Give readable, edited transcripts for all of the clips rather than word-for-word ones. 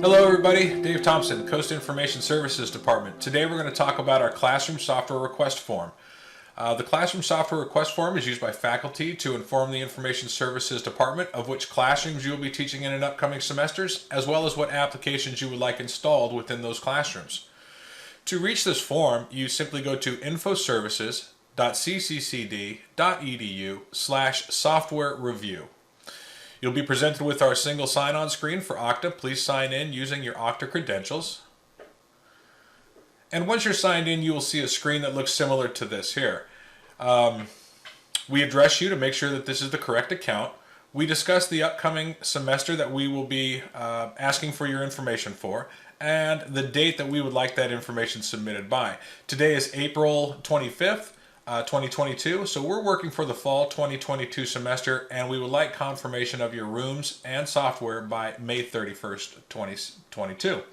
Hello everybody, Dave Thompson, Coast Information Services Department. Today we're going to talk about our Classroom Software Request Form. The Classroom Software Request Form is used by faculty to inform the Information Services Department of which classrooms you will be teaching in upcoming semesters, as well as what applications you would like installed within those classrooms. To reach this form, you simply go to infoservices.cccd.edu/software review. You'll be presented with our single sign-on screen for Okta. Please sign in using your Okta credentials. And once you're signed in, you will see a screen that looks similar to this here. We address you to make sure that this is the correct account. We discuss the upcoming semester that we will be asking for your information for, and the date that we would like that information submitted by. Today is April 25th. 2022, so we're working for the fall 2022 semester, and we would like confirmation of your rooms and software by May 31st, 2022.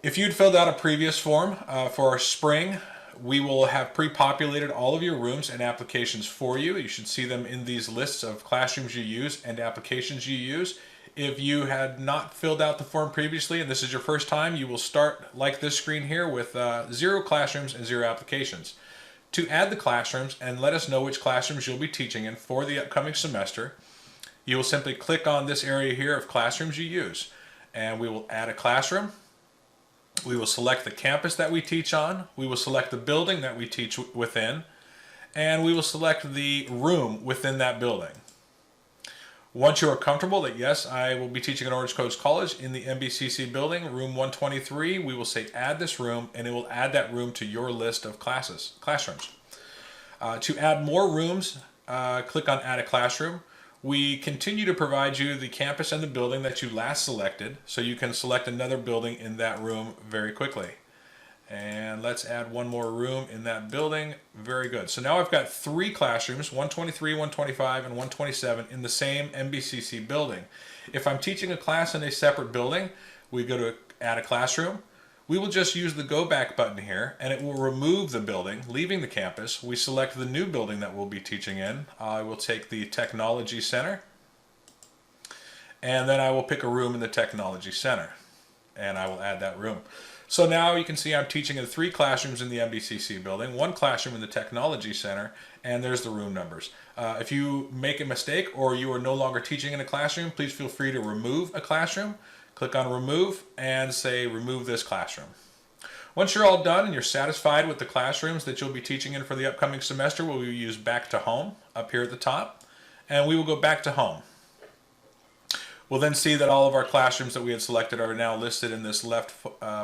If you'd filled out a previous form for our spring, we will have pre-populated all of your rooms and applications for you. You should see them in these lists of classrooms you use and applications you use. If you had not filled out the form previously and this is your first time, you will start like this screen here with 0 classrooms and 0 applications. To add the classrooms and let us know which classrooms you'll be teaching in for the upcoming semester, you will simply click on this area here of classrooms you use, and we will add a classroom. We will select the campus that we teach on, we will select the building that we teach within, and we will select the room within that building. Once you are comfortable that yes, I will be teaching at Orange Coast College in the MBCC building, room 123, we will say add this room, and it will add that room to your list of classrooms. To add more rooms, click on add a classroom. We continue to provide you the campus and the building that you last selected, so you can select another building in that room very quickly. And let's add one more room in that building. Very good. So now I've got 3 classrooms, 123, 125, and 127 in the same MBCC building. If I'm teaching a class in a separate building, we go to add a classroom. We will just use the go back button here, and it will remove the building, leaving the campus. We select the new building that we'll be teaching in. I will take the Technology Center, and then I will pick a room in the Technology Center, and I will add that room. So now you can see I'm teaching in 3 classrooms in the MBCC building, 1 classroom in the Technology Center, and there's the room numbers. If you make a mistake or you are no longer teaching in a classroom, please feel free to remove a classroom. Click on remove and say remove this classroom. Once you're all done and you're satisfied with the classrooms that you'll be teaching in for the upcoming semester, we will use back to home up here at the top, and we will go back to home. We'll then see that all of our classrooms that we had selected are now listed in this left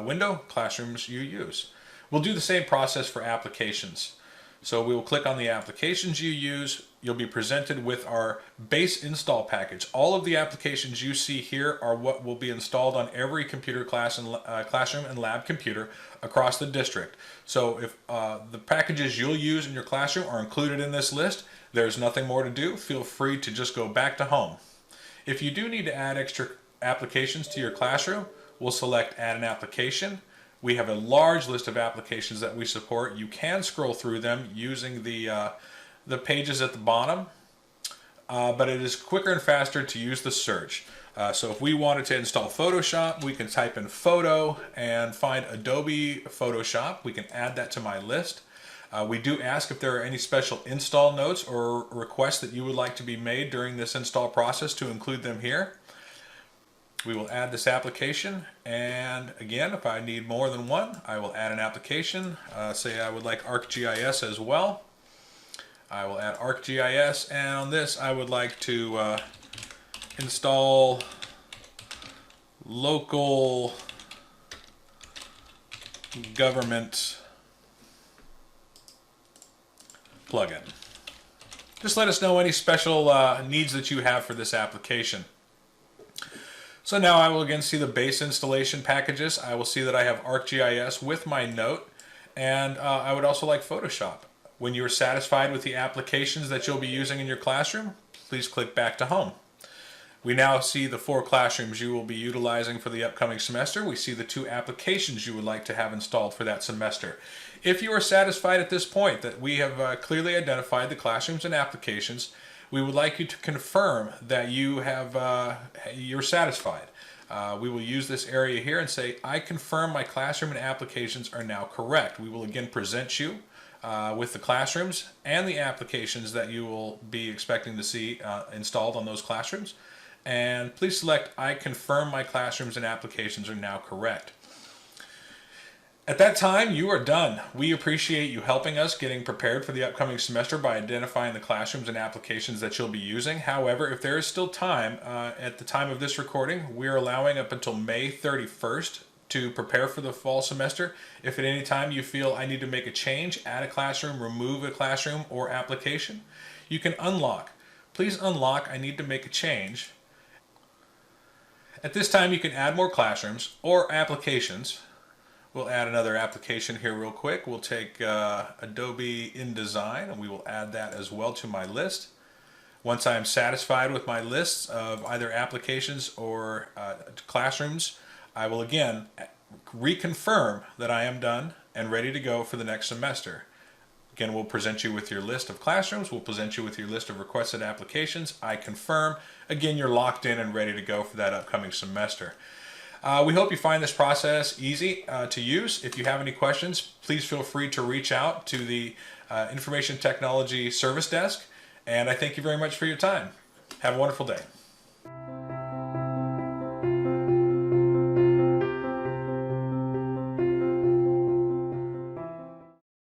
window, classrooms you use. We'll do the same process for applications. So we will click on the applications you use. You'll be presented with our base install package. All of the applications you see here are what will be installed on every computer class and classroom and lab computer across the district. So if the packages you'll use in your classroom are included in this list, there's nothing more to do. Feel free to just go back to home. If you do need to add extra applications to your classroom, we'll select add an application. We have a large list of applications that we support. You can scroll through them using the pages at the bottom, but it is quicker and faster to use the search. So if we wanted to install Photoshop, we can type in photo and find Adobe Photoshop. We can add that to my list. We do ask if there are any special install notes or requests that you would like to be made during this install process to include them here. We will add this application, and again, if I need more than one, I will add an application. Say I would like ArcGIS as well. I will add ArcGIS, and on this I would like to install local government plugin. Just let us know any special needs that you have for this application. So now I will again see the base installation packages. I will see that I have ArcGIS with my note, and I would also like Photoshop. When you are satisfied with the applications that you'll be using in your classroom, please click back to home. We now see the 4 classrooms you will be utilizing for the upcoming semester. We see the 2 applications you would like to have installed for that semester. If you are satisfied at this point that we have clearly identified the classrooms and applications, we would like you to confirm that you're satisfied. we will use this area here and say, I confirm my classroom and applications are now correct. We will again present you with the classrooms and the applications that you will be expecting to see installed on those classrooms. And please select, I confirm my classrooms and applications are now correct. At that time, you are done. We appreciate you helping us getting prepared for the upcoming semester by identifying the classrooms and applications that you'll be using. However, if there is still time, at the time of this recording, we're allowing up until May 31st to prepare for the fall semester. If at any time you feel I need to make a change, add a classroom, remove a classroom or application, you can unlock. Please unlock, I need to make a change. At this time, you can add more classrooms or applications. We'll add another application here real quick. We'll take Adobe InDesign and we will add that as well to my list. Once I am satisfied with my lists of either applications or classrooms, I will again reconfirm that I am done and ready to go for the next semester. Again, we'll present you with your list of classrooms. We'll present you with your list of requested applications. I confirm. Again, you're locked in and ready to go for that upcoming semester. We hope you find this process easy to use. If you have any questions, please feel free to reach out to the Information Technology Service Desk. And I thank you very much for your time. Have a wonderful day.